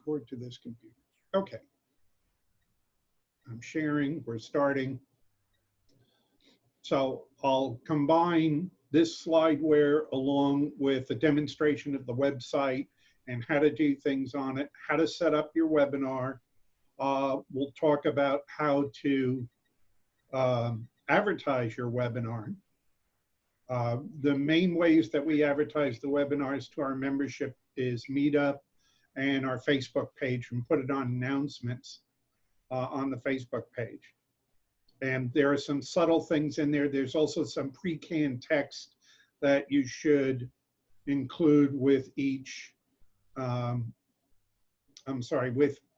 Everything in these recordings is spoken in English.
record to this computer. Okay. I'm sharing, we're starting. So I'll combine this slideware along with a demonstration of the website and how to do things on it, how to set up your webinar. We'll talk about how to advertise your webinar. The main ways that we advertise the webinars to our membership is Meetup and our Facebook page, and put it on announcements on the Facebook page. And there are some subtle things in there. There's also some pre-canned text that you should include with each,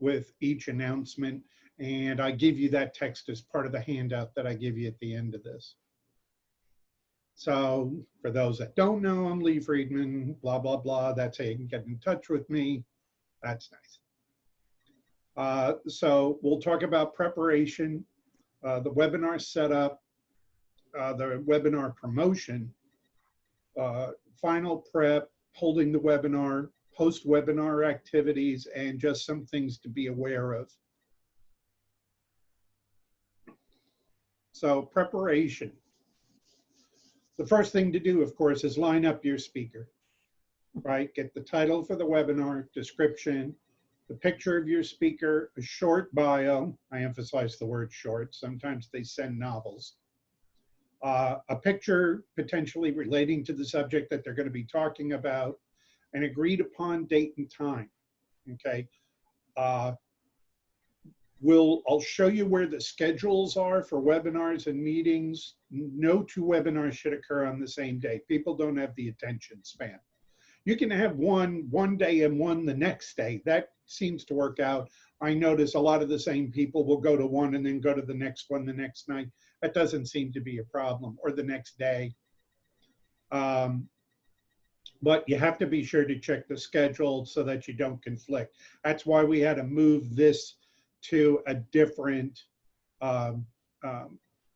with each announcement. And I give you that text as part of the handout that I give you at the end of this. So for those that don't know, I'm Lee Friedman, blah, blah, blah. That's how you can get in touch with me. That's nice. So we'll talk about preparation, the webinar setup, the webinar promotion, final prep, holding the webinar, post-webinar activities, and just some things to be aware of. So preparation. The first thing to do, of course, is line up your speaker, right? Get the title for the webinar, description, the picture of your speaker, a short bio. I emphasize the word short. Sometimes they send novels. A picture potentially relating to the subject that they're going to be talking about, an agreed upon date and time, okay? I'll show you where the schedules are for webinars and meetings. No two webinars should occur on the same day. People don't have the attention span. You can have one day and one the next day. That seems to work out. I notice a lot of the same people will go to one and then go to the next one the next night. That doesn't seem to be a problem, or the next day. But you have to be sure to check the schedule so that you don't conflict. That's why we had to move this to a different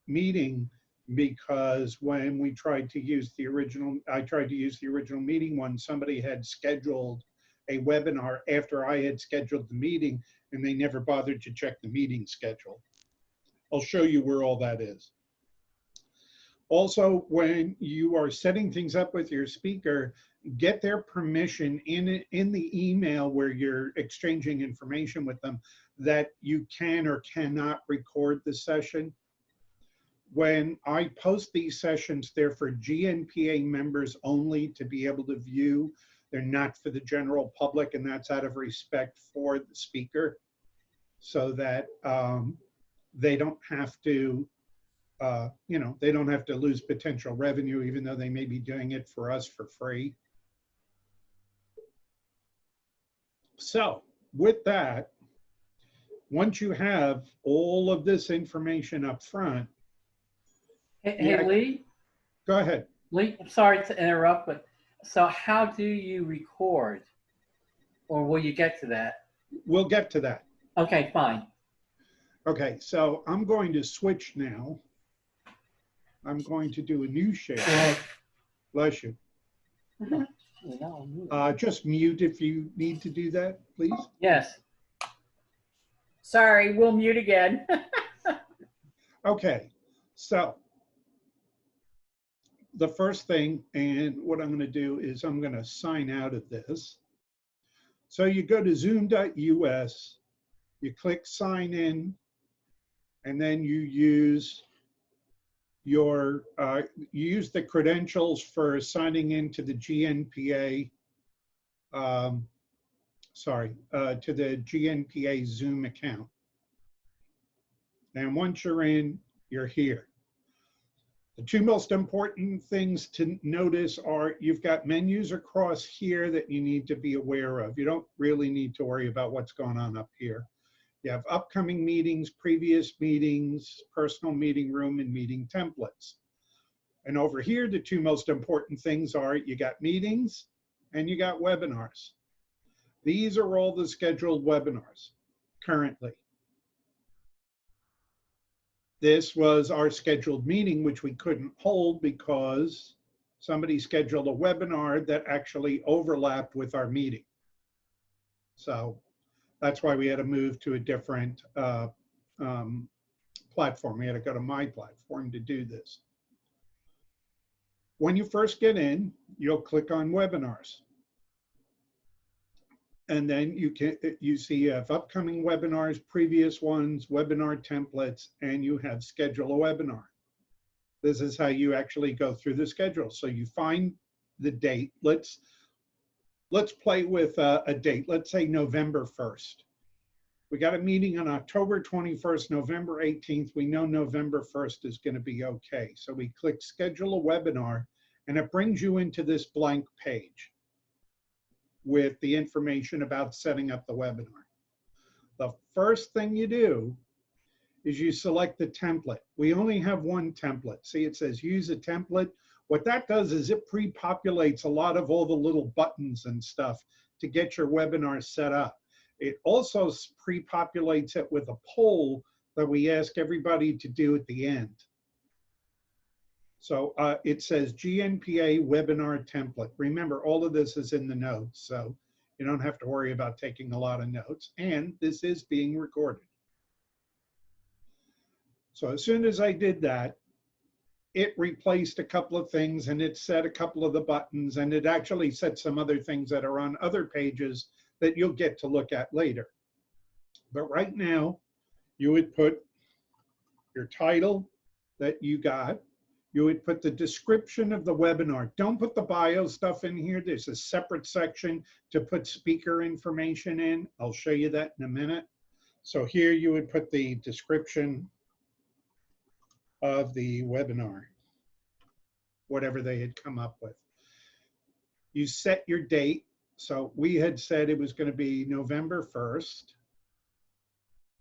meeting, because when we tried to use the original, I tried to use the original meeting one, somebody had scheduled a webinar after I had scheduled the meeting, and they never bothered to check the meeting schedule. I'll show you where all that is. Also, when you are setting things up with your speaker, get their permission in the email where you're exchanging information with them that you can or cannot record the session. When I post these sessions, they're for GNPA members only to be able to view. They're not for the general public, and that's out of respect for the speaker, so that they don't have to, they don't have to lose potential revenue, even though they may be doing it for us for free. So with that, once you have all of this information up front. Hey, Lee? Go ahead. Lee, I'm sorry to interrupt, but so how do you record? Or will you get to that? We'll get to that. Okay, fine. Okay, so I'm going to switch now. I'm going to do a new share. Bless you. Just mute if you need to do that, please. Yes. Sorry, we'll mute again. Okay, so the first thing, and what I'm going to do is I'm going to sign out of this. So you go to zoom.us, you click sign in, and then you use your use the credentials for signing into the GNPA, to the GNPA Zoom account. And once you're in, you're here. The two most important things to notice are you've got menus across here that you need to be aware of. You don't really need to worry about what's going on up here. You have upcoming meetings, previous meetings, personal meeting room, and meeting templates. And over here, the two most important things are you got meetings and you got webinars. These are all the scheduled webinars currently. This was our scheduled meeting, which we couldn't hold because somebody scheduled a webinar that actually overlapped with our meeting. So That's why we had to move to a different platform. We had to go to my platform to do this. When you first get in, you'll click on webinars. And then you see you have upcoming webinars, previous ones, webinar templates, and you have schedule a webinar. This is how you actually go through the schedule. So you find the date. Let's play with a date. Let's say November 1st. We got a meeting on October 21st, November 18th. We know November 1st is going to be okay. So we click schedule a webinar, and it brings you into this blank page with the information about setting up the webinar. The first thing you do is you select the template. We only have one template. See, it says use a template. What that does is it pre-populates a lot of all the little buttons and stuff to get your webinar set up. It also pre-populates it with a poll that we ask everybody to do at the end. So it says GNPA webinar template. Remember, all of this is in the notes, so you don't have to worry about taking a lot of notes. And this is being recorded. So as soon as I did that, it replaced a couple of things, and it set a couple of the buttons, and it actually set some other things that are on other pages that you'll get to look at later. But right now, you would put your title that you got. You would put the description of the webinar. Don't put the bio stuff in here. There's a separate section to put speaker information in. I'll show you that in a minute. So here you would put the description of the webinar, whatever they had come up with. You set your date. So we had said it was going to be November 1st.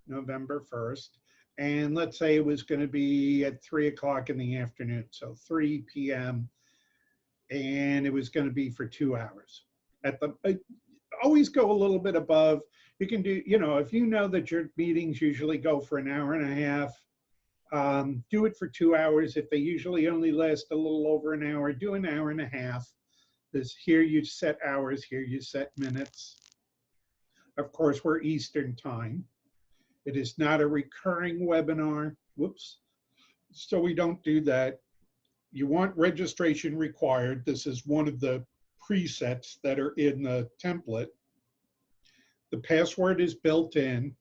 November 1st. And let's say it was going to be at 3 o'clock in the afternoon, so 3 p.m. And it was going to be for 2 hours. Always go a little bit above. You can do, if you know that your meetings usually go for an hour and a half, do it for 2 hours. If they usually only last a little over an hour, do an hour and a half. Here you set hours, here you set minutes. Of course, we're Eastern time. It is not a recurring webinar. Whoops. So we don't do that. You want registration required. This is one of the presets that are in the template. The password is built in.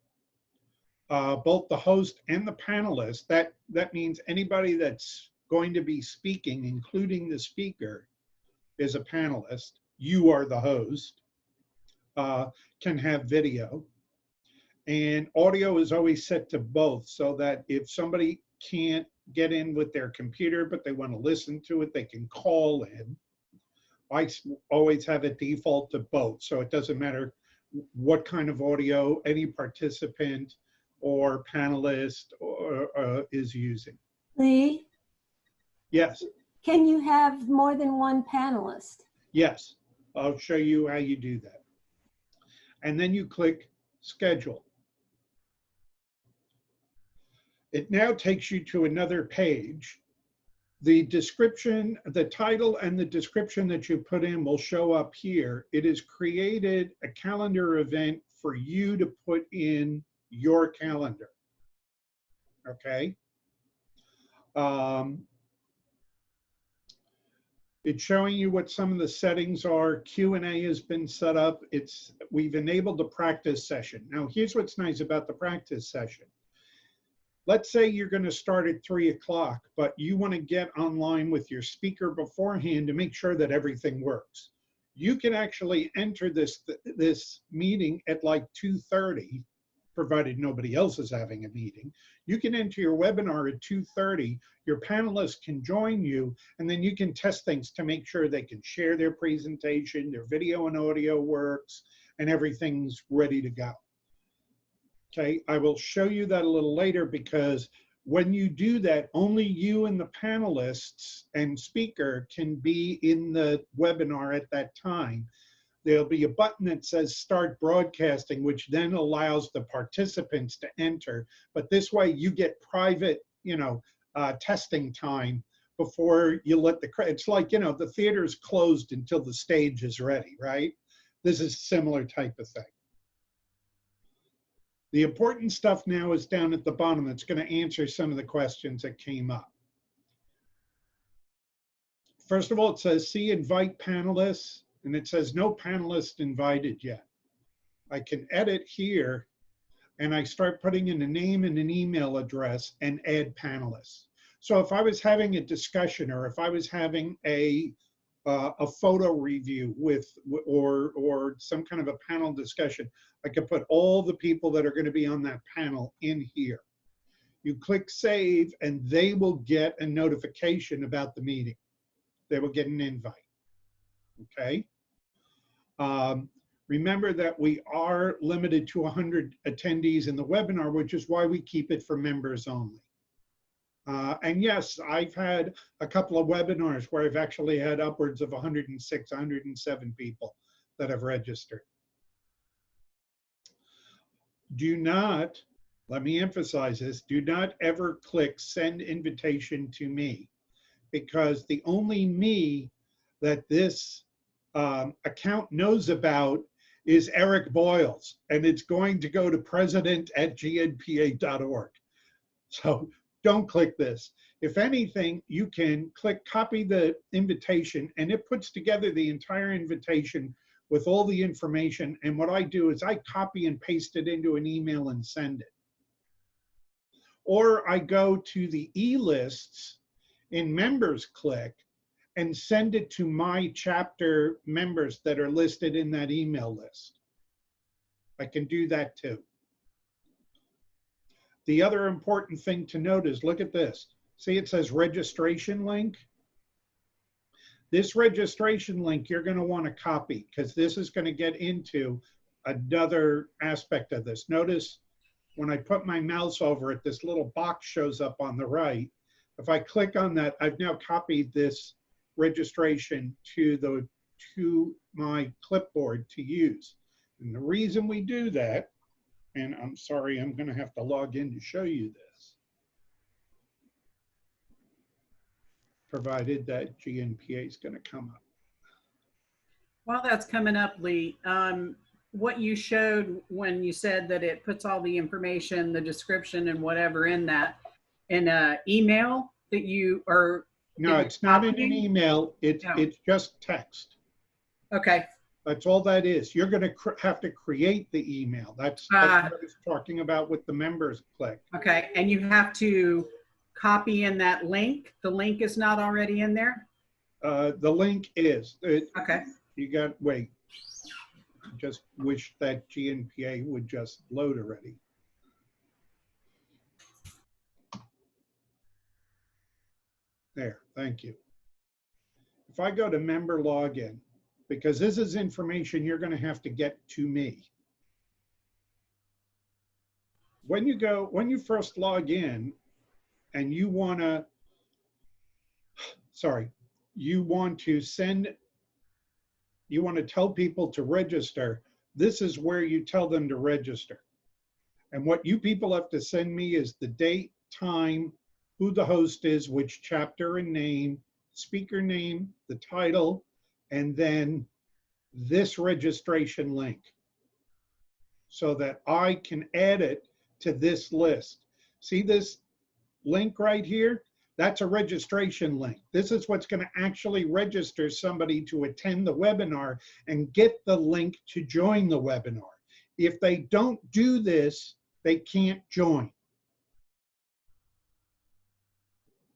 Both the host and the panelist, that means anybody that's going to be speaking, including the speaker, is a panelist. You are the host, can have video. And audio is always set to both, so that if somebody can't get in with their computer, but they want to listen to it, they can call in. I always have a default to both, so it doesn't matter what kind of audio any participant or panelist is using. Lee? Yes. Can you have more than one panelist? Yes. I'll show you how you do that. And then you click schedule. It now takes you to another page. The description, the title and the description that you put in will show up here. It has created a calendar event for you to put in your calendar. Okay. It's showing you what some of the settings are. Q&A has been set up. We've enabled the practice session. Now, here's what's nice about the practice session. Let's say you're going to start at 3 o'clock, but you want to get online with your speaker beforehand to make sure that everything works. You can actually enter this meeting at like 2:30, provided nobody else is having a meeting. You can enter your webinar at 2:30. Your panelists can join you, and then you can test things to make sure they can share their presentation, their video and audio works, and everything's ready to go. Okay, I will show you that a little later, because when you do that, only you and the panelists and speaker can be in the webinar at that time. There'll be a button that says start broadcasting, which then allows the participants to enter. But this way you get private, testing time before you let it's like, the theater's closed until the stage is ready, right? This is a similar type of thing. The important stuff now is down at the bottom. That's going to answer some of the questions that came up. First of all, it says, see invite panelists, and it says no panelists invited yet. I can edit here, and I start putting in a name and an email address and add panelists. So if I was having a discussion, or if I was having a photo review with, or some kind of a panel discussion, I could put all the people that are going to be on that panel in here. You click save, and they will get a notification about the meeting. They will get an invite. Okay. Remember that we are limited to 100 attendees in the webinar, which is why we keep it for members only. And yes, I've had a couple of webinars where I've actually had upwards of 106, 107 people that have registered. Do not, let me emphasize this, do not ever click send invitation to me, because the only me that this account knows about is Eric Boyles, and it's going to go to president@gnpa.org. So don't click this. If anything, you can click copy the invitation, and it puts together the entire invitation with all the information. And what I do is I copy and paste it into an email and send it. Or I go to the e-lists in members click and send it to my chapter members that are listed in that email list. I can do that too. The other important thing to note is, look at this. See, it says registration link. This registration link you're going to want to copy, because this is going to get into another aspect of this. Notice when I put my mouse over it, this little box shows up on the right. If I click on that, I've now copied this registration to my clipboard to use. And the reason we do that, and I'm sorry, I'm going to have to log in to show you this, provided that GNPA is going to come up. While that's coming up, Lee, what you showed when you said that it puts all the information, the description and whatever in that, in an email that you are. No, it's not in an email. It's just text. Okay. That's all that is. You're going to have to create the email. That's what I was talking about with the members click. Okay, and you have to copy in that link. The link is not already in there? The link is. Okay. You got, wait. Just wish that GNPA would just load already. There, thank you. If I go to member login, because this is information you're going to have to get to me. When you first log in and you want to, you want to tell people to register, this is where you tell them to register. And what you people have to send me is the date, time, who the host is, which chapter and name, speaker name, the title, and then this registration link so that I can add it to this list. See this link right here? That's a registration link. This is what's going to actually register somebody to attend the webinar and get the link to join the webinar. If they don't do this, they can't join.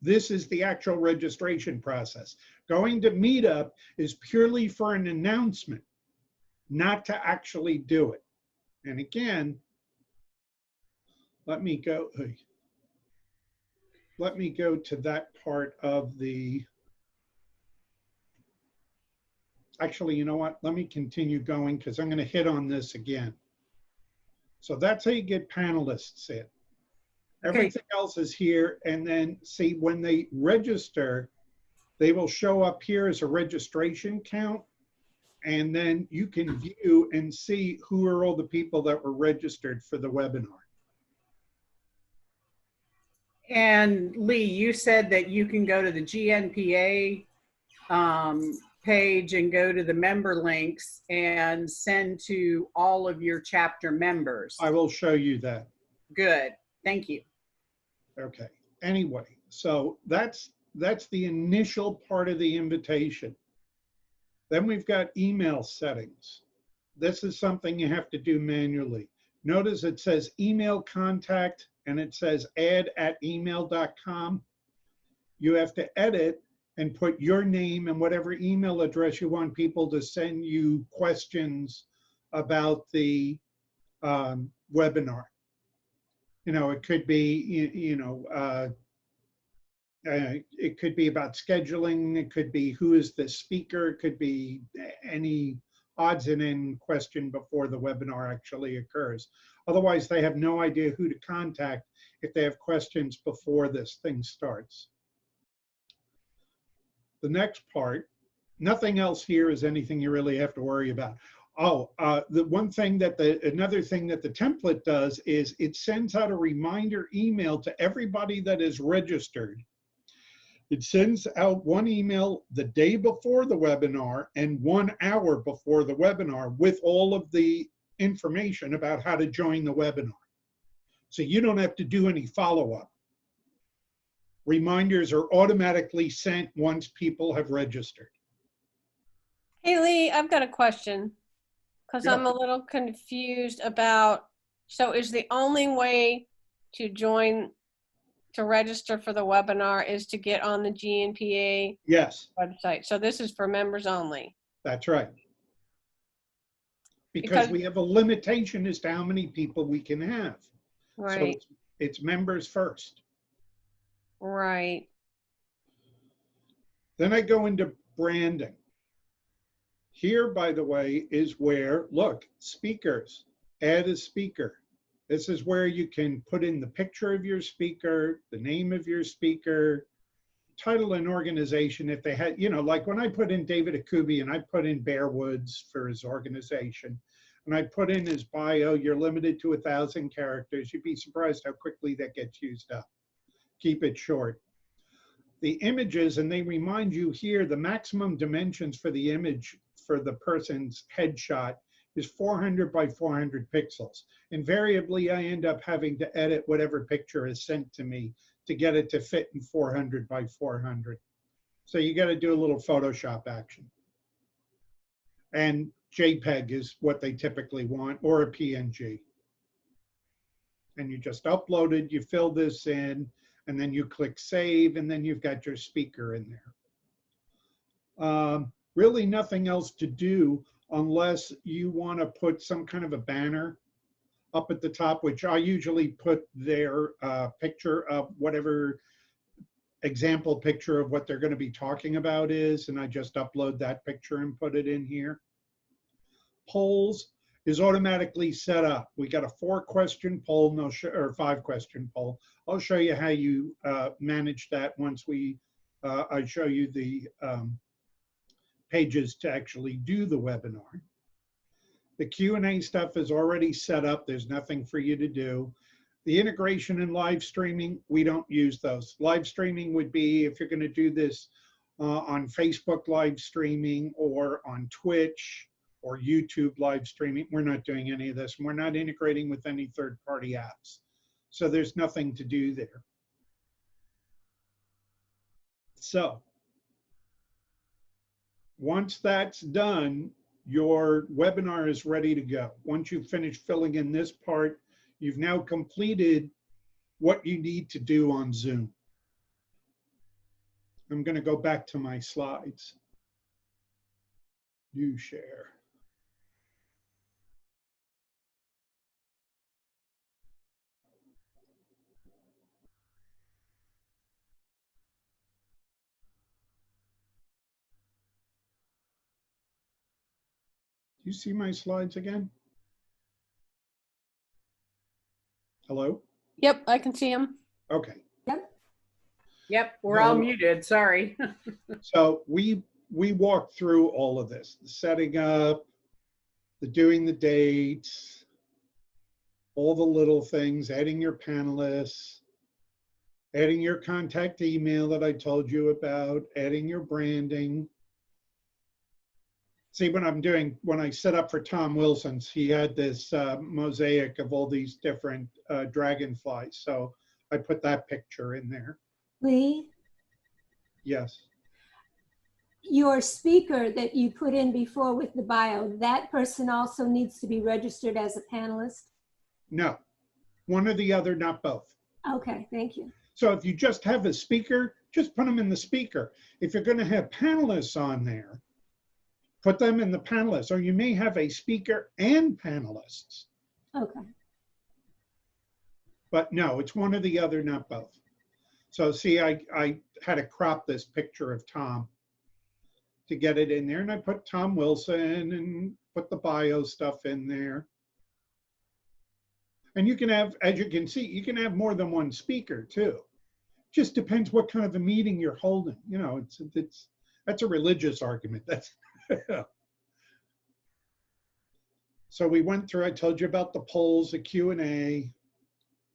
This is the actual registration process. Going to Meetup is purely for an announcement, not to actually do it. And again, let me go to that part of the, actually, you know what? Let me continue going because I'm going to hit on this again. So that's how you get panelists in. Okay. Everything else is here, and then see when they register, they will show up here as a registration count, and then you can view and see who are all the people that were registered for the webinar. And Lee, you said that you can go to the GNPA page and go to the member links and send to all of your chapter members. I will show you that. Good. Thank you. Okay. Anyway, so that's the initial part of the invitation. Then we've got email settings. This is something you have to do manually. Notice it says email contact and it says add@email.com. You have to edit and put your name and whatever email address you want people to send you questions about the webinar. You know, it could be, it could be about scheduling. It could be who is the speaker. It could be any odds and end question before the webinar actually occurs. Otherwise, they have no idea who to contact if they have questions before this thing starts. The next part, nothing else here is anything you really have to worry about. Oh, another thing that the template does is it sends out a reminder email to everybody that is registered. It sends out one email the day before the webinar and 1 hour before the webinar with all of the information about how to join the webinar. So you don't have to do any follow-up. Reminders are automatically sent once people have registered. Hey Lee, I've got a question because Yeah. I'm a little confused about, so is the only way to join, to register for the webinar is to get on the GNPA Yes, website? So this is for members only? that's right. Because Because- we have a limitation as to how many people we can have. So Right, it's members first. right. Then I go into branding. Here, by the way, is where, look, speakers, add a speaker. This is where you can put in the picture of your speaker, the name of your speaker, title and organization if they had, like when I put in David Akubi and I put in Bear Woods for his organization, and I put in his bio, you're limited to 1,000 characters. You'd be surprised how quickly that gets used up. Keep it short. The images, and they remind you here, the maximum dimensions for the image for the person's headshot is 400 by 400 pixels. Invariably, I end up having to edit whatever picture is sent to me to get it to fit in 400 by 400. So you got to do a little Photoshop action. And JPEG is what they typically want, or a PNG. And you just upload it, you fill this in, and then you click save, and then you've got your speaker in there. Really nothing else to do unless you want to put some kind of a banner up at the top, which I usually put their picture of whatever example picture of what they're going to be talking about is, and I just upload that picture and put it in here. Polls is automatically set up. We got a 4-question poll, or 5-question poll. I'll show you how you manage that once I show you the pages to actually do the webinar. The Q&A stuff is already set up. There's nothing for you to do. The integration and live streaming, we don't use those. Live streaming would be if you're going to do this on Facebook live streaming or on Twitch or YouTube live streaming. We're not doing any of this. We're not integrating with any third-party apps. So there's nothing to do there. So once that's done, your webinar is ready to go. Once you've finished filling in this part, you've now completed what you need to do on Zoom. I'm going to go back to my slides. New share. Do you see my slides again? Hello? Yep, I can see them. Okay. Yep, we're all No. muted. Sorry. So we walked through all of this, the setting up, the doing the dates, all the little things, adding your panelists, adding your contact email that I told you about, adding your branding. See what I'm doing when I set up for Tom Wilson's, he had this mosaic of all these different dragonflies. So I put that picture in there. Lee, Yes. your speaker that you put in before with the bio, that person also needs to be registered as a panelist? No, one or the other, not both. Okay, thank you. So if you just have a speaker, just put them in the speaker. If you're going to have panelists on there, put them in the panelists, or you may have a speaker and panelists. Okay. But no, it's one or the other, not both. So see, I had to crop this picture of Tom to get it in there, and I put Tom Wilson and put the bio stuff in there. And you can have, as you can see, you can have more than one speaker too. Just depends what kind of a meeting you're holding. You know, that's a religious argument. That's so we went through, I told you about the polls, the Q&A,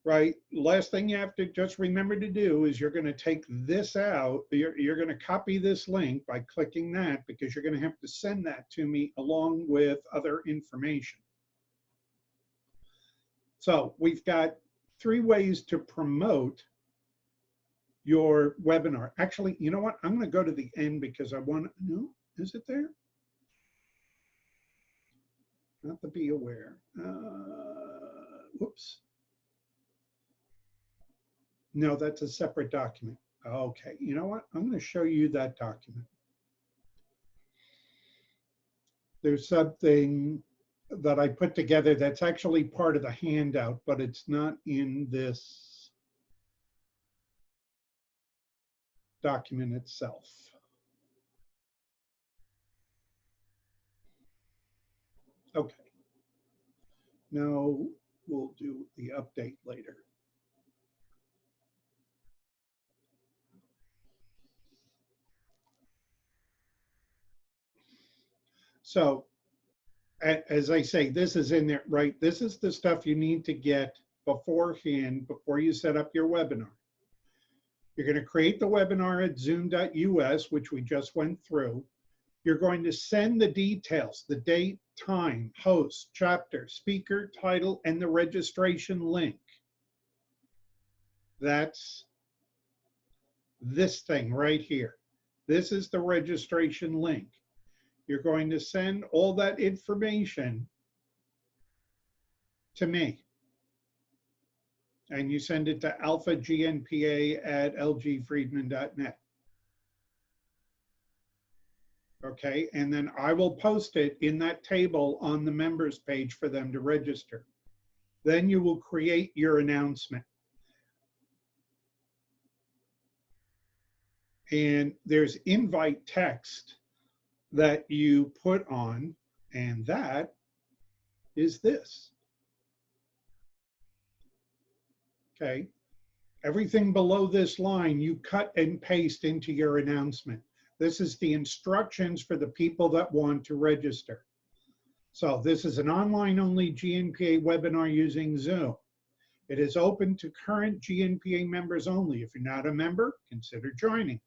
right? Last thing you have to just remember to do is you're going to take this out. You're going to copy this link by clicking that, because you're going to have to send that to me along with other information. So we've got 3 ways to promote your webinar. Actually, you know what? I'm going to go to the end because I want to, no, is it there? Not to be aware. Whoops. No, that's a separate document. Okay, you know what? I'm going to show you that document. There's something that I put together that's actually part of the handout, but it's not in this document itself. Okay. Now we'll do the update later. So as I say, this is in there, right? This is the stuff you need to get beforehand before you set up your webinar. You're going to create the webinar at zoom.us, which we just went through. You're going to send the details, the date, time, host, chapter, speaker, title, and the registration link. That's this thing right here. This is the registration link. You're going to send all that information to me. And you send it to alphagnpa@lgfriedman.net. Okay, and then I will post it in that table on the members page for them to register. Then you will create your announcement. And there's invite text that you put on, and that is this. Okay, everything below this line you cut and paste into your announcement. This is the instructions for the people that want to register. So this is an online only GNPA webinar using Zoom. It is open to current GNPA members only. If you're not a member, consider joining.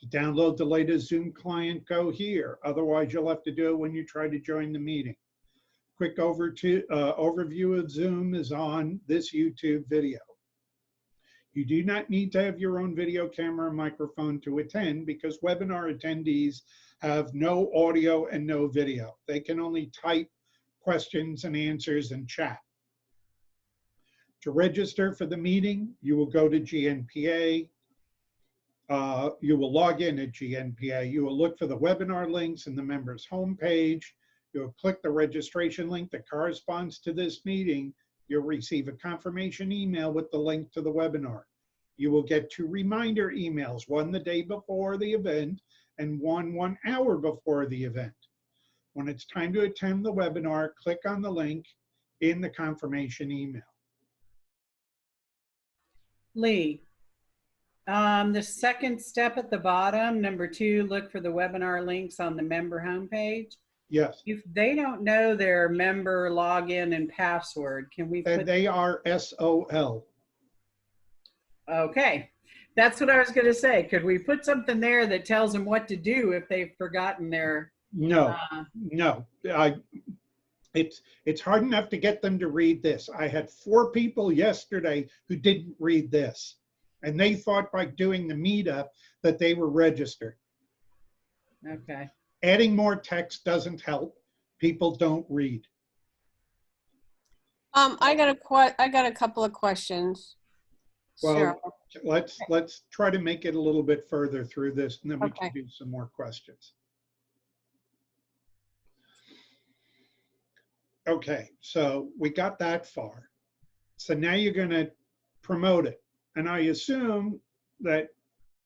To download the latest Zoom client, go here. Otherwise, you'll have to do it when you try to join the meeting. Quick overview of Zoom is on this YouTube video. You do not need to have your own video camera or microphone to attend, because webinar attendees have no audio and no video. They can only type questions and answers and chat. To register for the meeting, you will go to GNPA. You will log in at GNPA. You will look for the webinar links in the members homepage. You'll click the registration link that corresponds to this meeting. You'll receive a confirmation email with the link to the webinar. You will get 2 reminder emails, one the day before the event and one hour before the event. When it's time to attend the webinar, click on the link in the confirmation email. Lee, the second step at the bottom, number 2, look for the webinar links on the member homepage. Yes. If they don't know their member login and password, can we put... They are SOL. Okay, that's what I was going to say. Could we put something there that tells them what to do if they've forgotten their No, Uh, no. It's hard enough to get them to read this. I had 4 people yesterday who didn't read this, and they thought by doing the meetup that they were registered. okay. Adding more text doesn't help. People don't read. I got a couple of questions. Well, Cheryl. let's try to make it a little bit further through this, and then we can Okay. do some more questions. Okay, so we got that far. So now you're going to promote it. And I assume that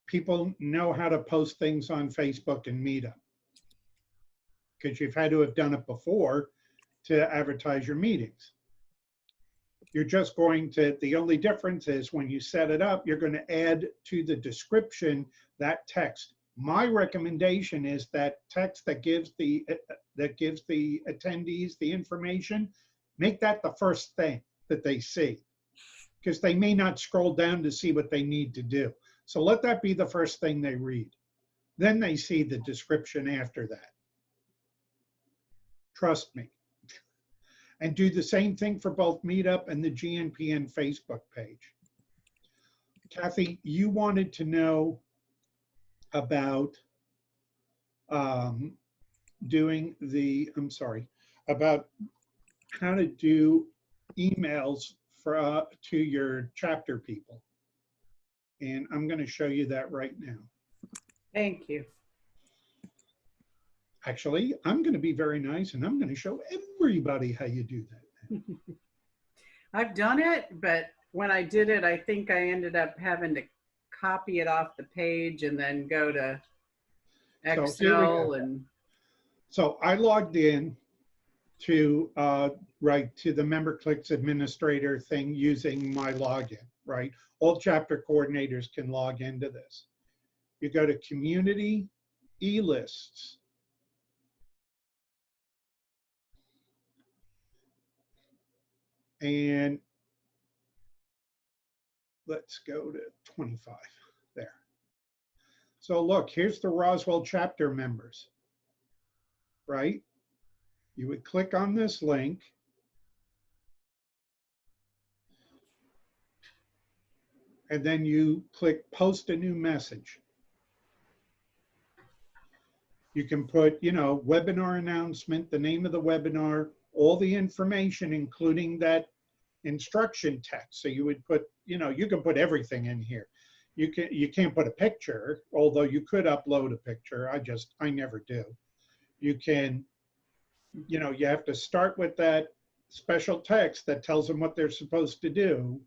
people know how to post things on Facebook and Meetup, because you've had to have done it before to advertise your meetings. You're just going to, the only difference is when you set it up, you're going to add to the description that text. My recommendation is that text that gives the attendees the information, make that the first thing that they see, because they may not scroll down to see what they need to do. So let that be the first thing they read. Then they see the description after that. Trust me. And do the same thing for both Meetup and the GNPA Facebook page. Kathy, you wanted to know about doing the, about how to do emails for to your chapter people. And I'm going to show you that right now. Thank you. Actually, I'm going to be very nice and I'm going to show everybody how you do that. I've done it, but when I did it, I think I ended up having to copy it off the page and then go to Excel and. So I logged in to to the MemberClicks administrator thing using my login, right? All chapter coordinators can log into this. You go to community e-lists. And let's go to 25 there. So look, here's the Roswell chapter members, right? You would click on this link. And then you click post a new message. You can put, webinar announcement, the name of the webinar, all the information, including that instruction text. So you would put, you can put everything in here. You can't put a picture, although you could upload a picture. I never do. You can, you have to start with that special text that tells them what they're supposed to do,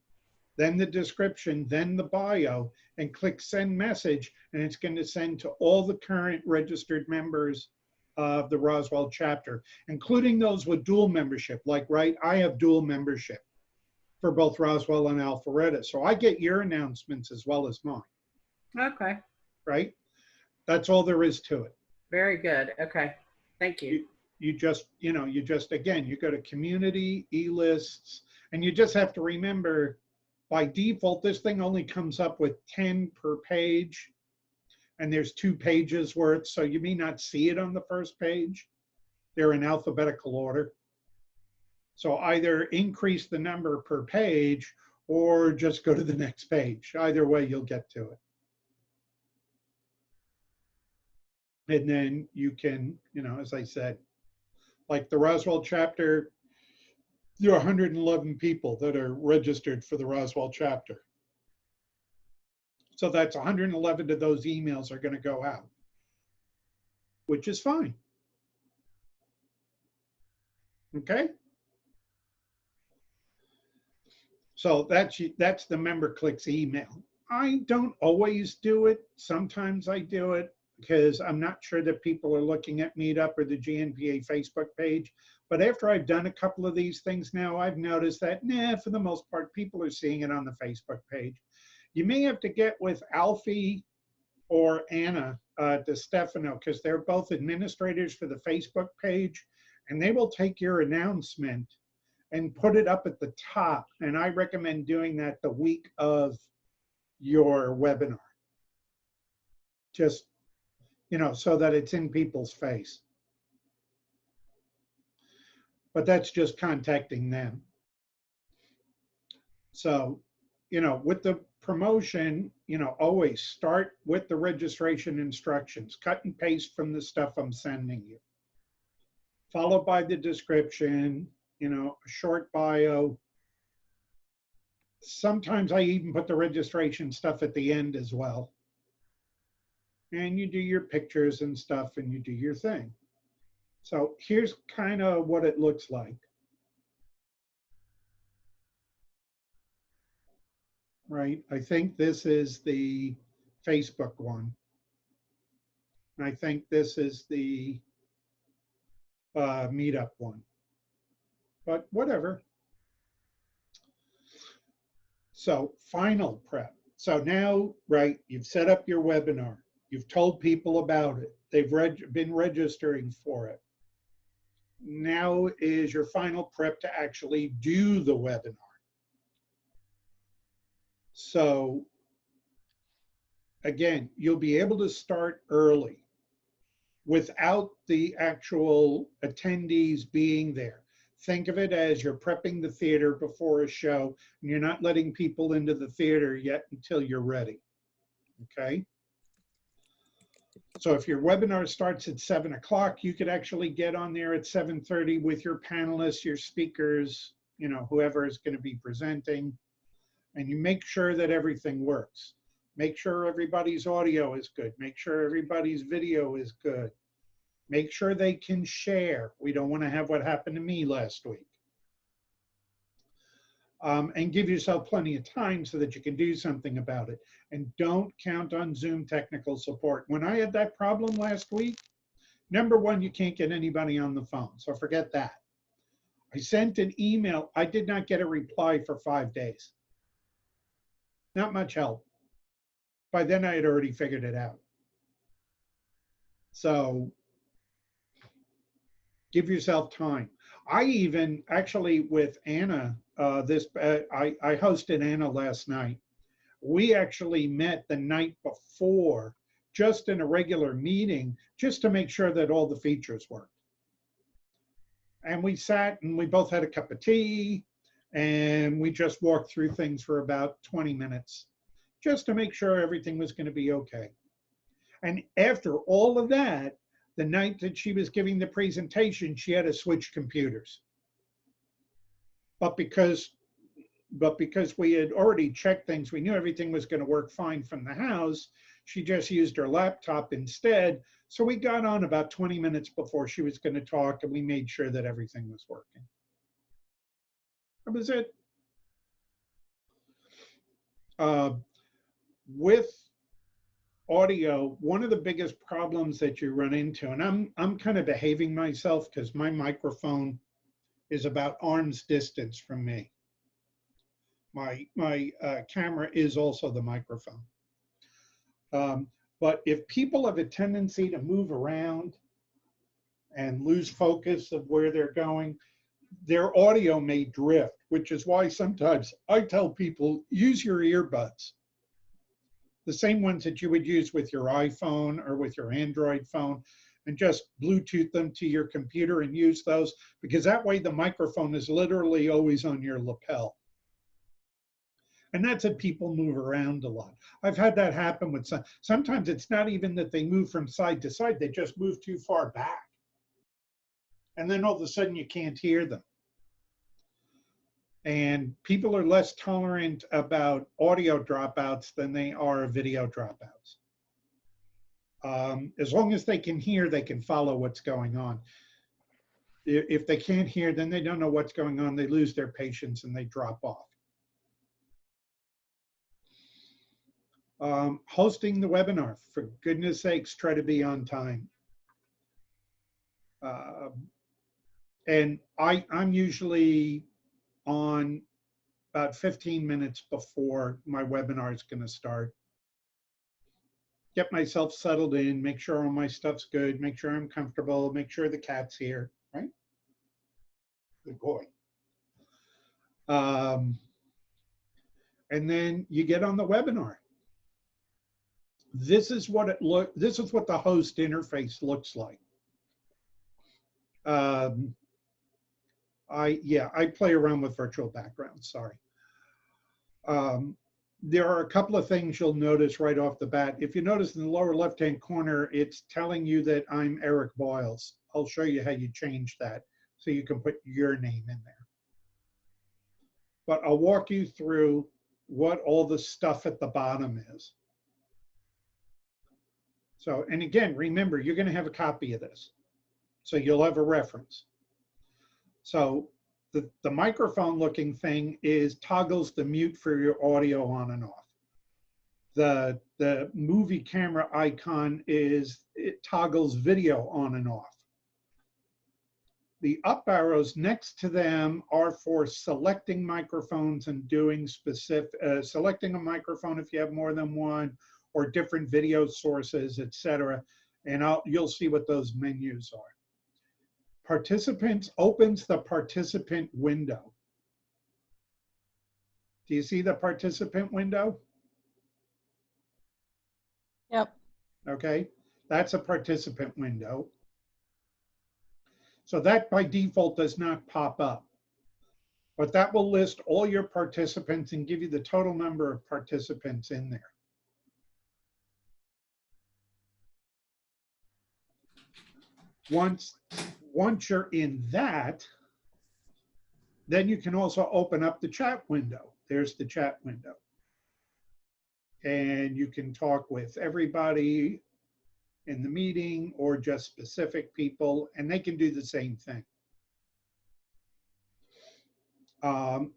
then the description, then the bio, and click send message, and it's going to send to all the current registered members of the Roswell chapter, including those with dual membership. Like, right, I have dual membership for both Roswell and Alpharetta, so I get your announcements as well as mine. Okay. Right? That's all there is to it. Very good. Okay. Thank you. You just, again, you go to community, e-lists, and you just have to remember, by default, this thing only comes up with 10 per page, and there's 2 pages worth, so you may not see it on the first page. They're in alphabetical order. So either increase the number per page or just go to the next page. Either way, you'll get to it. And then you can, as I said, like the Roswell chapter, there are 111 people that are registered for the Roswell chapter. So that's 111 of those emails are going to go out, which is fine. Okay? So that's the MemberClicks email. I don't always do it. Sometimes I do it because I'm not sure that people are looking at Meetup or the GNPA Facebook page. But after I've done a couple of these things now, I've noticed that, for the most part, people are seeing it on the Facebook page. You may have to get with Alfie or Anna DeStefano, because they're both administrators for the Facebook page, and they will take your announcement and put it up at the top. And I recommend doing that the week of your webinar. Just, so that it's in people's face. but that's just contacting them. So, with the promotion, always start with the registration instructions, cut and paste from the stuff I'm sending you, followed by the description, a short bio. Sometimes I even put the registration stuff at the end as well. And you do your pictures and stuff and you do your thing. So here's kind of what it looks like. Right, I think this is the Facebook one. And I think this is the meetup one. But whatever. So final prep. So now, right, you've set up your webinar. You've told people about it. They've been registering for it. Now is your final prep to actually do the webinar. So again, you'll be able to start early without the actual attendees being there. Think of it as you're prepping the theater before a show, and you're not letting people into the theater yet until you're ready, okay? So if your webinar starts at 7 o'clock, you could actually get on there at 7:30 with your panelists, your speakers, whoever is going to be presenting, and you make sure that everything works. Make sure everybody's audio is good. Make sure everybody's video is good. Make sure they can share. We don't want to have what happened to me last week. And give yourself plenty of time so that you can do something about it. And don't count on Zoom technical support. When I had that problem last week, number one, you can't get anybody on the phone. So forget that. I sent an email. I did not get a reply for 5 days. Not much help. By then I had already figured it out. So give yourself time. I even actually with Anna, I hosted Anna last night. We actually met the night before, just in a regular meeting, just to make sure that all the features worked. And we sat and we both had a cup of tea and we just walked through things for about 20 minutes, just to make sure everything was going to be okay. And after all of that, the night that she was giving the presentation, she had to switch computers. But because we had already checked things, we knew everything was going to work fine from the house, she just used her laptop instead. So we got on about 20 minutes before she was going to talk, and we made sure that everything was working. That was it. With audio, one of the biggest problems that you run into, and I'm kind of behaving myself because my microphone is about arm's distance from me. My camera is also the microphone. But if people have a tendency to move around and lose focus of where they're going, their audio may drift, which is why sometimes I tell people, use your earbuds. The same ones that you would use with your iPhone or with your Android phone, and just Bluetooth them to your computer and use those, because that way the microphone is literally always on your lapel. And that's if people move around a lot. I've had that happen with some. Sometimes it's not even that they move from side to side, they just move too far back. And then all of a sudden you can't hear them. And people are less tolerant about audio dropouts than they are video dropouts. As long as they can hear, they can follow what's going on. If they can't hear, then they don't know what's going on. They lose their patience and they drop off. Hosting the webinar, for goodness sakes, try to be on time. And I'm usually on about 15 minutes before my webinar is going to start. Get myself settled in, make sure all my stuff's good, make sure I'm comfortable, make sure the cat's here, right? Good boy. And then you get on the webinar. This is what this is what the host interface looks like. I play around with virtual backgrounds, sorry. There are a couple of things you'll notice right off the bat. If you notice in the lower left-hand corner, it's telling you that I'm Eric Boyles. I'll show you how you change that so you can put your name in there. But I'll walk you through what all the stuff at the bottom is. So, and again, remember, you're going to have a copy of this, so you'll have a reference. So the microphone looking thing is toggles the mute for your audio on and off. The movie camera icon it toggles video on and off. The up arrows next to them are for selecting microphones and doing specific, selecting a microphone if you have more than one, or different video sources, etc. And you'll see what those menus are. Participants opens the participant window. Do you see the participant window? Yep. Okay, that's a participant window. So that by default does not pop up, but that will list all your participants and give you the total number of participants in there. Once you're in that, then you can also open up the chat window. There's the chat window. And you can talk with everybody in the meeting or just specific people, and they can do the same thing.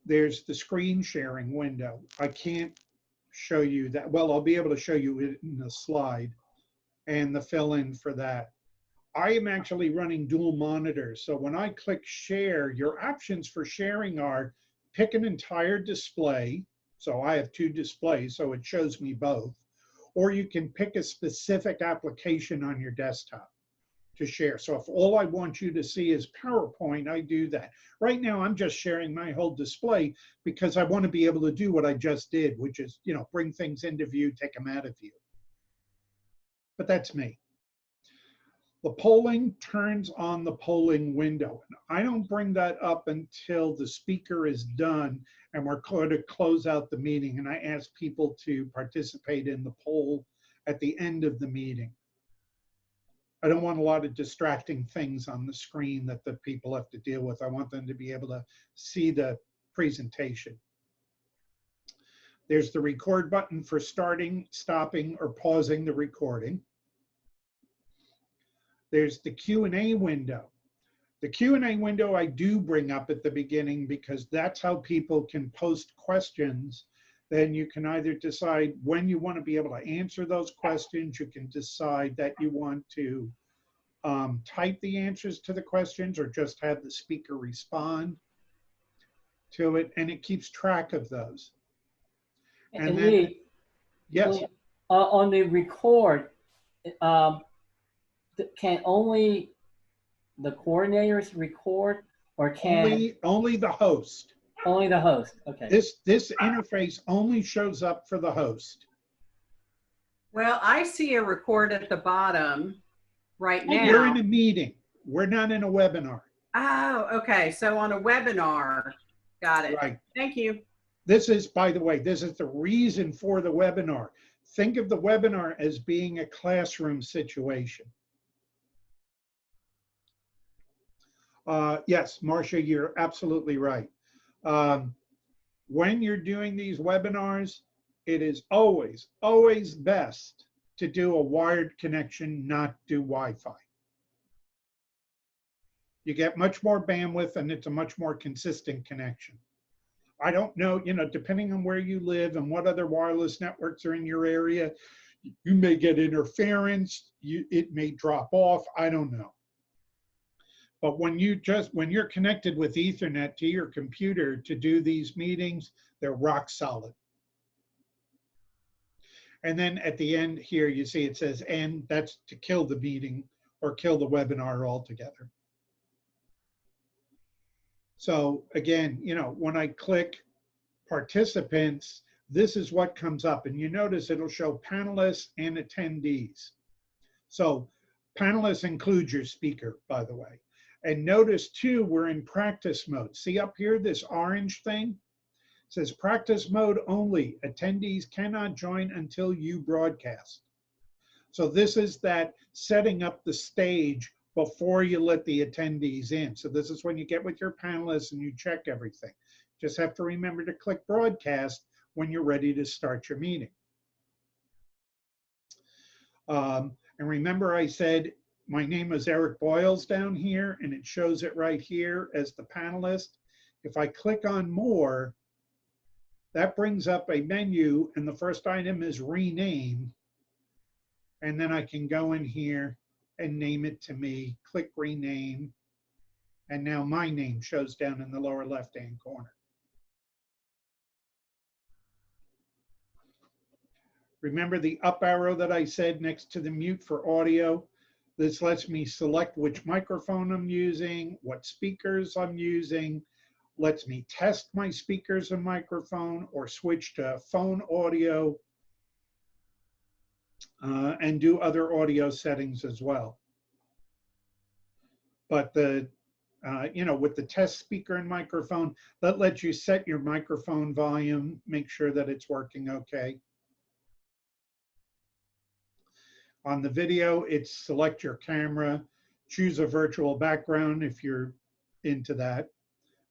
There's the screen sharing window. I can't show you that. Well, I'll be able to show you it in the slide and the fill-in for that. I am actually running dual monitors. So when I click share, your options for sharing are pick an entire display. So I have two displays, so it shows me both. Or you can pick a specific application on your desktop to share. So if all I want you to see is PowerPoint, I do that. Right now, I'm just sharing my whole display because I want to be able to do what I just did, which is, bring things into view, take them out of view. But that's me. The polling turns on the polling window. I don't bring that up until the speaker is done and we're going to close out the meeting, and I ask people to participate in the poll at the end of the meeting. I don't want a lot of distracting things on the screen that the people have to deal with. I want them to be able to see the presentation. There's the record button for starting, stopping, or pausing the recording. There's the Q&A window. The Q&A window I do bring up at the beginning because that's how people can post questions. Then you can either decide when you want to be able to answer those questions. You can decide that you want to type the answers to the questions or just have the speaker respond to it, and it keeps track of those. And then, Lee, yes. On the record, can only the coordinators record, or can only the host? Only the host. Okay. This interface only shows up for the host. Well, I see a record at the bottom right now. We're in a meeting. We're not in a webinar. Oh, okay. So on a webinar, got it. Right. Thank you. This is, by the way, this is the reason for the webinar. Think of the webinar as being a classroom situation. Yes, Marcia, you're absolutely right. When you're doing these webinars, it is always, always best to do a wired connection, not do Wi-Fi. You get much more bandwidth and it's a much more consistent connection. I don't know, depending on where you live and what other wireless networks are in your area, you may get interference, it may drop off, I don't know. But when you're connected with Ethernet to your computer to do these meetings, they're rock solid. And then at the end here, you see it says, and that's to kill the meeting or kill the webinar altogether. So again, when I click participants, this is what comes up. And you notice it'll show panelists and attendees. So panelists include your speaker, by the way. And notice too, we're in practice mode. See up here, this orange thing? It says practice mode only. Attendees cannot join until you broadcast. So this is that setting up the stage before you let the attendees in. So this is when you get with your panelists and you check everything. Just have to remember to click broadcast when you're ready to start your meeting. And remember I said my name is Eric Boyles down here, and it shows it right here as the panelist. If I click on more, that brings up a menu, and the first item is rename. And then I can go in here and name it to me, click rename. And now my name shows down in the lower left-hand corner. Remember the up arrow that I said next to the mute for audio? This lets me select which microphone I'm using, what speakers I'm using, lets me test my speakers and microphone or switch to phone audio and do other audio settings as well. But the, with the test speaker and microphone, that lets you set your microphone volume, make sure that it's working okay. On the video, it's select your camera, choose a virtual background if you're into that.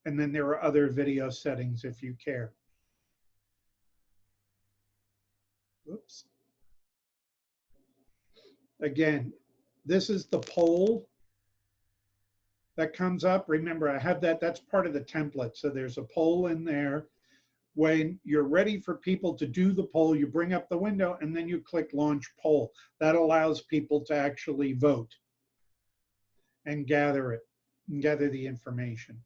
And then there are other video settings if you care. Oops. Again, this is the poll that comes up. Remember, I have that, that's part of the template. So there's a poll in there. When you're ready for people to do the poll, you bring up the window and then you click launch poll. That allows people to actually vote and gather it, and gather the information.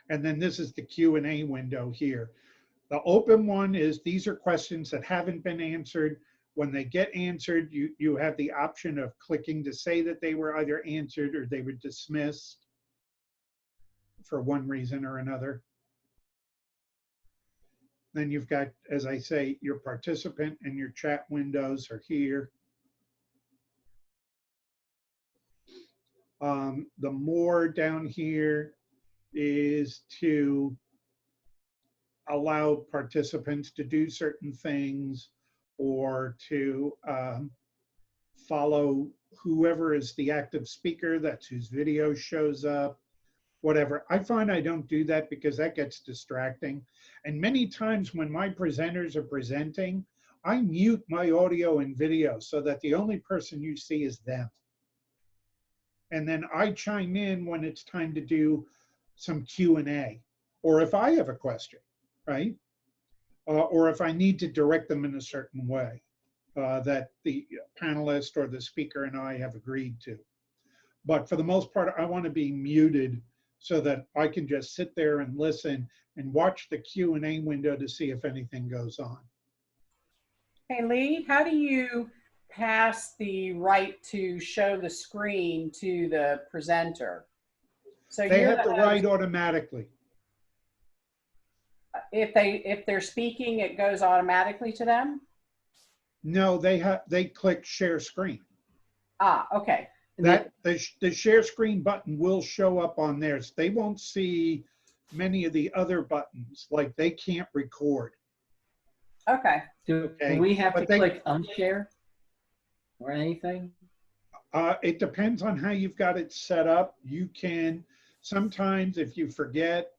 And then this is the Q&A window here. The open one is, these are questions that haven't been answered. When they get answered, you have the option of clicking to say that they were either answered or they were dismissed for one reason or another. Then you've got, as I say, your participant and your chat windows are here. The more down here is to allow participants to do certain things or to follow whoever is the active speaker, that's whose video shows up, whatever. I find I don't do that because that gets distracting. And many times when my presenters are presenting, I mute my audio and video so that the only person you see is them. And then I chime in when it's time to do some Q&A, or if I have a question, right? Or if I need to direct them in a certain way that the panelist or the speaker and I have agreed to. But for the most part, I want to be muted so that I can just sit there and listen and watch the Q&A window to see if anything goes on. Hey, Lee, how do you pass the right to show the screen to the presenter? So They have the right automatically. If they're speaking, it goes automatically to them? No, they click share screen. Ah, okay. That the share screen button will show up on theirs. They won't see many of the other buttons, like they can't record. Okay. Do Okay, we have to but they- click unshare or anything? It depends on how you've got it set up. You can, sometimes if you forget,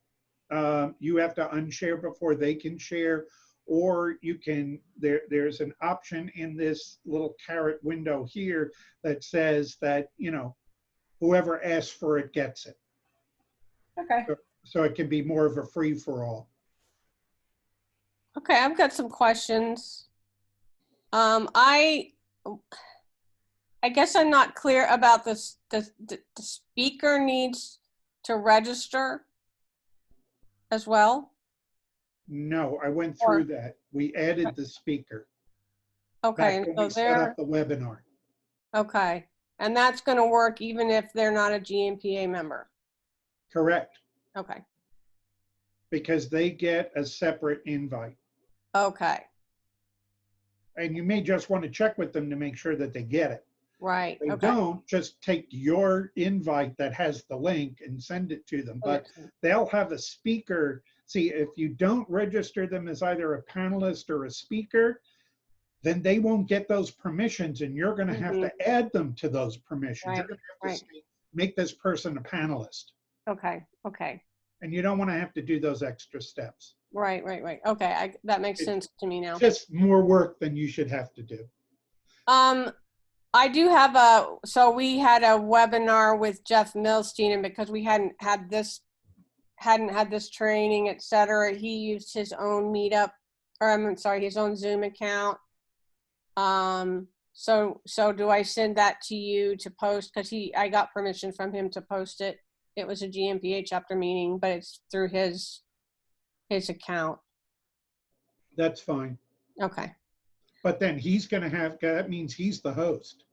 you have to unshare before they can share, or you can, there's an option in this little caret window here that says that, whoever asks for it gets it. Okay. So it can be more of a free for all. Okay, I've got some questions. I guess I'm not clear about this. The speaker needs to register as well? No, I went through that. We added the speaker. Okay, Back when so we set up the webinar. okay. And that's going to work even if they're not a GNPA member? Correct, Okay. because they get a separate invite. Okay. And you may just want to check with them to make sure that they get it. Right. They Okay. don't, just take your invite that has the link and send it to them. But they'll have a speaker. See, if you don't register them as either a panelist or a speaker, then they won't get those permissions, and you're going to have to add them to those permissions. You're Right. going to have to Right. say, make this person a panelist. Okay. Okay. And you don't want to have to do those extra steps. Right. Right. Right. Okay. That makes It's sense to me now. just more work than you should have to do. I do have so we had a webinar with Jeff Milstein, and because we hadn't had this training, et cetera, he used his own Meetup, or I'm sorry, his own Zoom account. So do I send that to you to post? Because I got permission from him to post it. It was a GNPA chapter meeting, but it's through his account. That's fine. Okay. But then he's going to have, that means he's the host.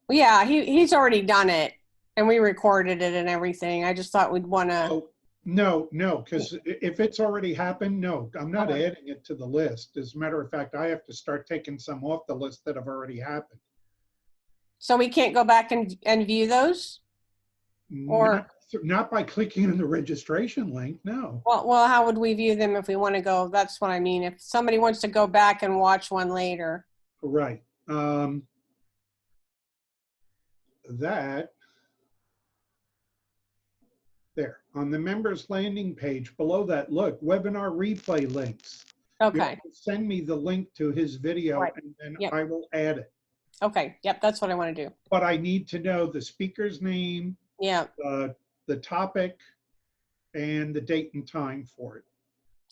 Well, yeah, he's already done it, and we recorded it and everything. I just thought we'd want to. Oh, no, because if it's already happened, no, I'm not Okay. adding it to the list. As a matter of fact, I have to start taking some off the list that have already happened. So we can't go back and view those? Or Not by clicking on the registration link, no. well, how would we view them if we want to go? That's what I mean. If somebody wants to go back and watch one later. Right. That there on the members landing page below that, look, webinar replay links. You Okay. have to send me the link to his video, Right. and then Yep. I will add it. Okay. Yep. That's what I want to do. But I need to know the speaker's name, Yeah. the topic, and the date and time for it.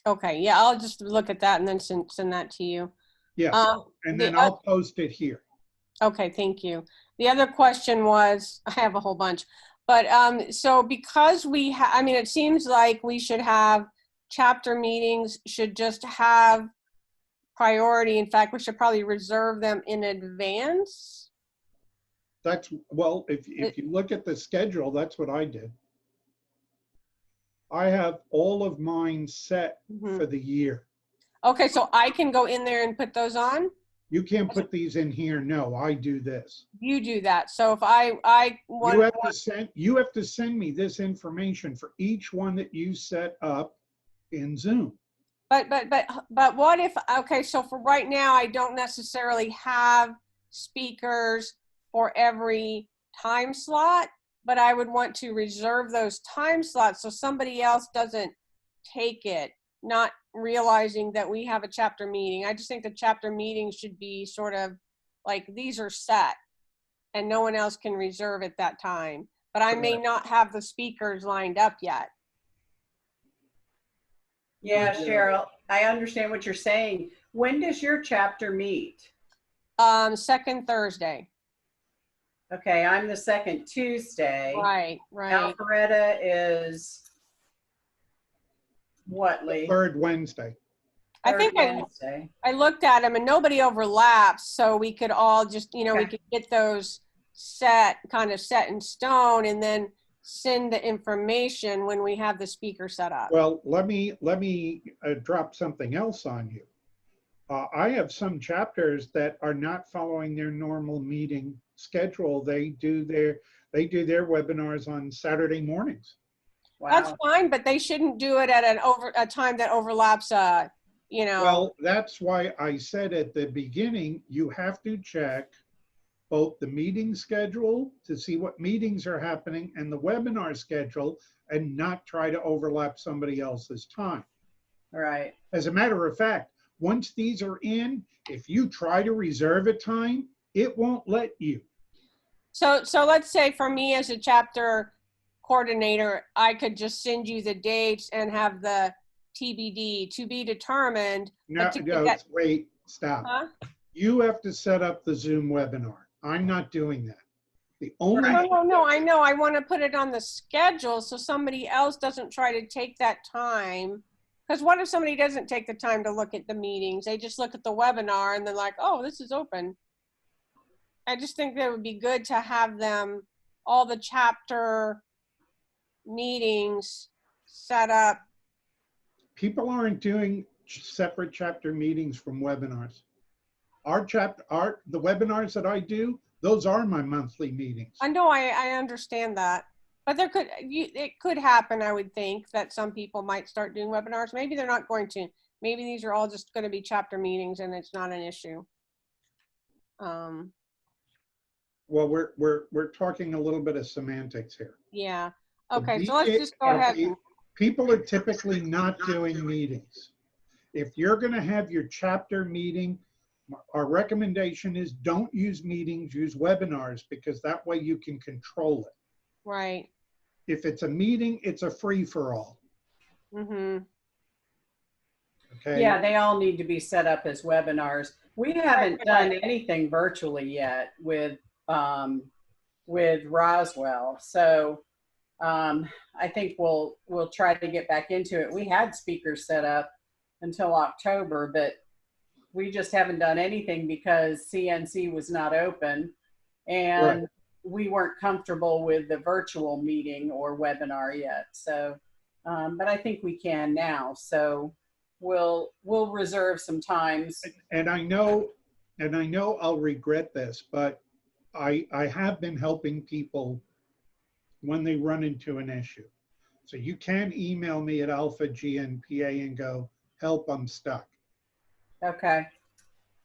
Okay. Yeah. I'll just look at that and then send that to you. Yes, and then the I'll post it here. Okay, thank you. The other question was, I have a whole bunch, but so because I mean, it seems like we should have chapter meetings should just have priority. In fact, we should probably reserve them in advance. That's, well, if you look at the schedule, that's what I did. I have all of mine set for the year. Okay, so I can go in there and put those on? You can't put these in here. No, I do this. You do that. So if I want, you have to send me this information for each one that you set up in Zoom. But what if, okay, so for right now, I don't necessarily have speakers for every time slot, but I would want to reserve those time slots so somebody else doesn't take it, not realizing that we have a chapter meeting. I just think the chapter meeting should be sort of like, these are set and no one else can reserve at that time. But I may not have the speakers lined up yet. Yeah, Cheryl, I understand what you're saying. When does your chapter meet? Second Thursday. Okay, I'm the second Tuesday. Right. Alpharetta is what, Lee? Third Wednesday. I think Wednesday. I looked at them and nobody overlaps, so we could all just, we could get those kind of set in stone and then send the information when we have the speaker set up. Well, let me drop something else on you. I have some chapters that are not following their normal meeting schedule. They do their webinars on Saturday mornings. Wow. That's fine, but they shouldn't do it at a time that overlaps. Well, that's why I said at the beginning, you have to check both the meeting schedule to see what meetings are happening and the webinar schedule, and not try to overlap somebody else's time. Right. As a matter of fact, once these are in, if you try to reserve a time, it won't let you. So let's say for me as a chapter coordinator, I could just send you the dates and have the TBD, to be determined. No, wait, stop. Huh? You have to set up the Zoom webinar. I'm not doing that. The only No, I know. I want to put it on the schedule so somebody else doesn't try to take that time. Because what if somebody doesn't take the time to look at the meetings? They just look at the webinar and they're like, oh, this is open. I just think that it would be good to have them, all the chapter meetings set up. people aren't doing separate chapter meetings from webinars. The webinars that I do, Those are my monthly meetings. I know, I understand that. But it could happen, I would think, that some people might start doing webinars. Maybe they're not going to. Maybe these are all just going to be chapter meetings and it's not an issue. Well, we're talking a little bit of semantics here. Yeah. The Okay, so let's just go ahead. okay, people are typically not doing meetings. If you're going to have your chapter meeting, our recommendation is don't use meetings, use webinars, because that way you can control it. Right. If it's a meeting, it's a free-for-all. Mm-hmm. Okay. Yeah, they all need to be set up as webinars. We haven't done anything virtually yet with Roswell. So I think we'll try to get back into it. We had speakers set up until October, but we just haven't done anything because CNC was not open and Right. we weren't comfortable with the virtual meeting or webinar yet. So, but I think we can now. So we'll reserve some times. And I know I'll regret this, but I have been helping people when they run into an issue. So you can email me at Alpha GNPA and go, help, I'm stuck. Okay.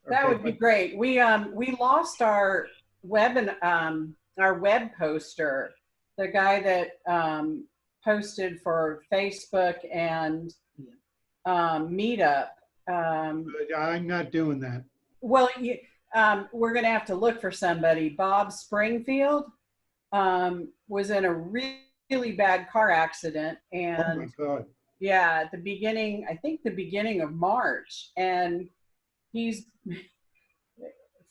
That Okay, would be but- great. We lost our web poster, the guy that posted for Facebook and Meetup. I'm not doing that. Well, we're going to have to look for somebody. Bob Springfield was in a really bad car accident, Oh and my God. yeah, at the beginning, I think the beginning of March, and he's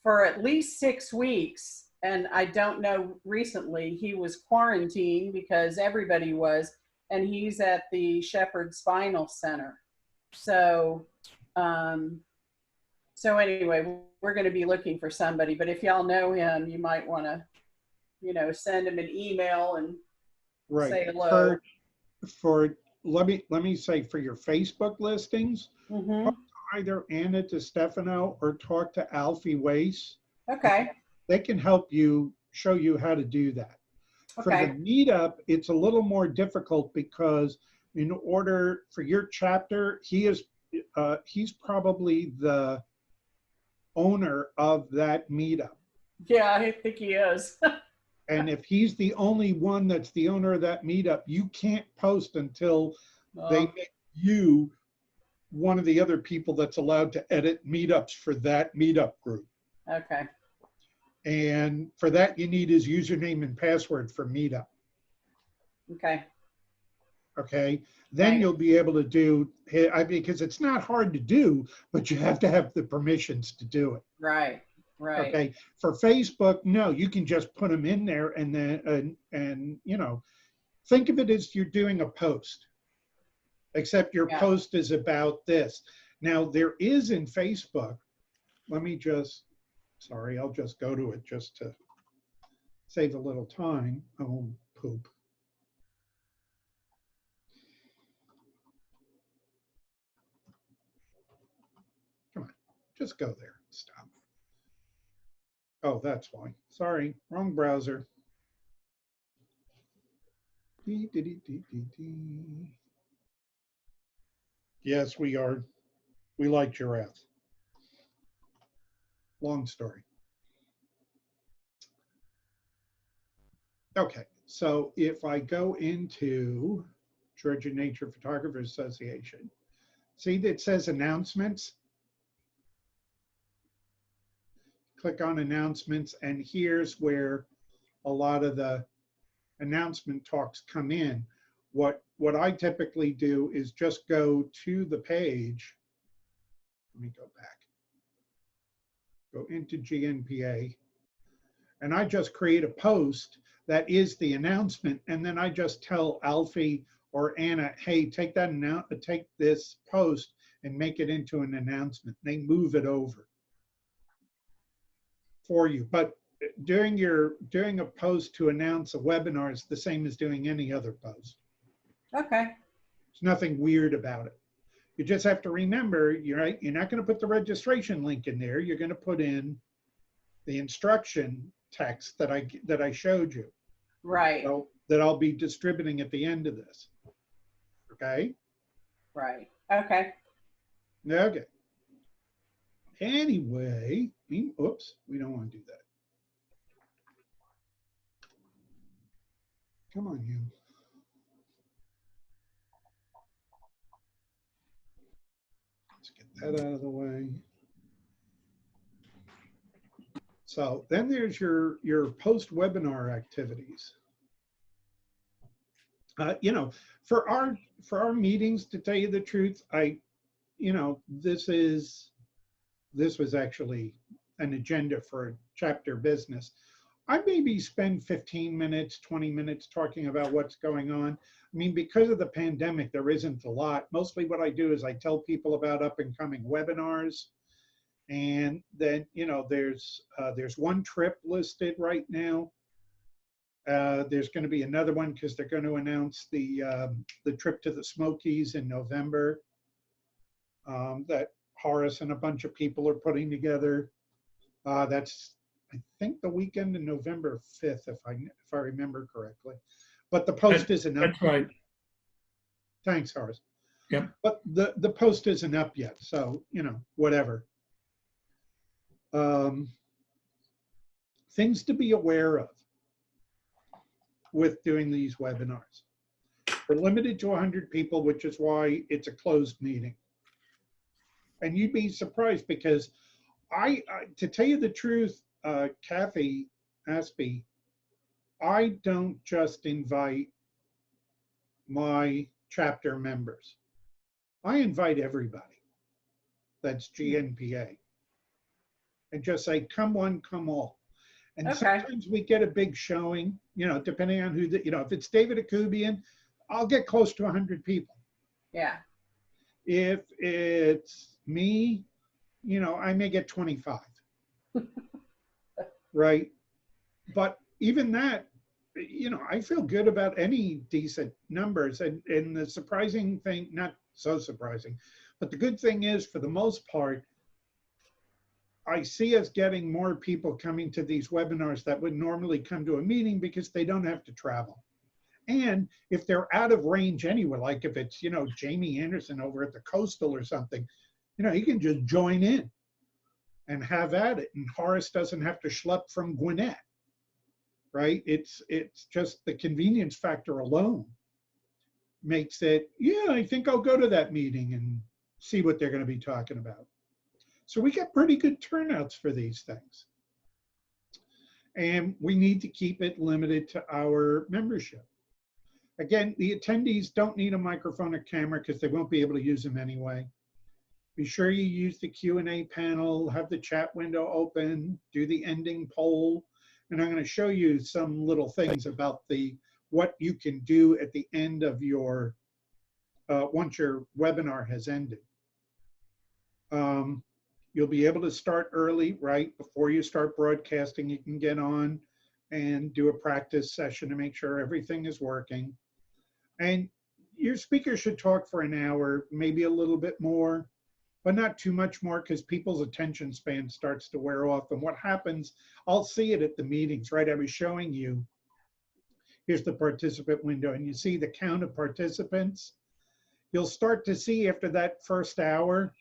for at least 6 weeks, and I don't know, recently he was quarantined because everybody was, and he's at the Shepherd Spinal Center. So so anyway, we're going to be looking for somebody, but if y'all know him, you might want to, send him an email and Right. say hello. Let me say, for your Facebook listings, Mm-hmm. either Anna DeStefano or talk to Alfie Weiss. Okay. They can help you, show you how to do that. For the Okay. meetup, it's a little more difficult because in order for your chapter, he's probably the owner of that meetup. Yeah, I think he is. And if he's the only one that's the owner of that meetup, you can't post until they make you one of the other people that's allowed to edit meetups for that meetup group. Okay. And for that, you need his username and password for meetup. Okay. Okay. Then Right. you'll be able to do, because it's not hard to do, but you have to have the permissions to do it. Right. Right. Okay. For Facebook, no, you can just put them in there and then, think of it as you're doing a post, except your Yeah. post is about this. Now there is in Facebook, I'll just go to it just to save a little time. Oh, poop. Come on, just go there. Stop. Oh, that's why. Sorry, wrong browser. Yes, we are. We like giraffes. Long story. Okay, so if I go into Georgia Nature Photographers Association, see that says announcements? Click on announcements, and here's where a lot of the announcement talks come in. What I typically do is just go to the page. Let me go back. Go into GNPA, and I just create a post that is the announcement, and then I just tell Alfie or Anna, hey, take this post and make it into an announcement. They move it over for you. But doing a post to announce a webinar is the same as doing any other post. Okay. There's nothing weird about it. You just have to remember, you're not going to put the registration link in there. You're going to put in the instruction text that I showed you. Right, So that I'll be distributing at the end of this. Okay? right. Okay. Okay. Anyway, oops, we don't want to do that. Come on, you. Let's get that out of the way. So then there's your post-webinar activities. You know, for our meetings, to tell you the truth, this was actually an agenda for a chapter business. I maybe spend 15 minutes, 20 minutes talking about what's going on. I mean, because of the pandemic, there isn't a lot. Mostly what I do is I tell people about up and coming webinars. And then, there's one trip listed right now. There's going to be another one because they're going to announce the trip to the Smokies in November that Horace and a bunch of people are putting together. That's, I think, the weekend in November 5th, if I remember correctly. But the post isn't up. That's right. Thanks, Horace. Yep. But the post isn't up yet, so whatever. Things to be aware of with doing these webinars. We're limited to 100 people, which is why it's a closed meeting. And you'd be surprised because to tell you the truth, Kathy Aspey, I don't just invite my chapter members. I invite everybody that's GNPA and just say, come one, come all. And Okay. sometimes we get a big showing, depending on who, if it's David Akubian, I'll get close to 100 people. Yeah. If it's me, I may get 25. Right? But even that, I feel good about any decent numbers. And the surprising thing, not so surprising, but the good thing is, for the most part, I see us getting more people coming to these webinars that would normally come to a meeting because they don't have to travel. And if they're out of range anyway, like if it's, Jamie Anderson over at the Coastal or something, he can just join in and have at it. And Horace doesn't have to schlep from Gwinnett, right? It's just the convenience factor alone makes it, yeah, I think I'll go to that meeting and see what they're going to be talking about. So we get pretty good turnouts for these things. And we need to keep it limited to our membership. Again, the attendees don't need a microphone or camera because they won't be able to use them anyway. Be sure you use the Q&A panel, have the chat window open, do the ending poll. And I'm going to show you some little things about what you can do at the end of your, once your webinar has ended. You'll be able to start early, right? Before you start broadcasting, you can get on and do a practice session to make sure everything is working. And your speaker should talk for an hour, maybe a little bit more, but not too much more because people's attention span starts to wear off. And what happens, I'll see it at the meetings, right? I was showing you, here's the participant window, and you see the count of participants. You'll start to see after that first hour,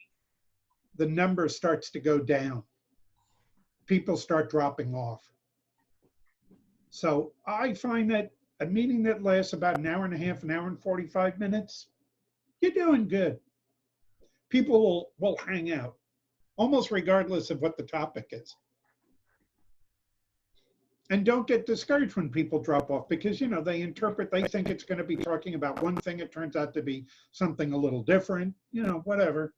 the number starts to go down. People start dropping off. So I find that a meeting that lasts about an hour and a half, an hour and 45 minutes, you're doing good. People will hang out, almost regardless of what the topic is. And don't get discouraged when people drop off because, they think it's going to be talking about one thing. It turns out to be something a little different, whatever.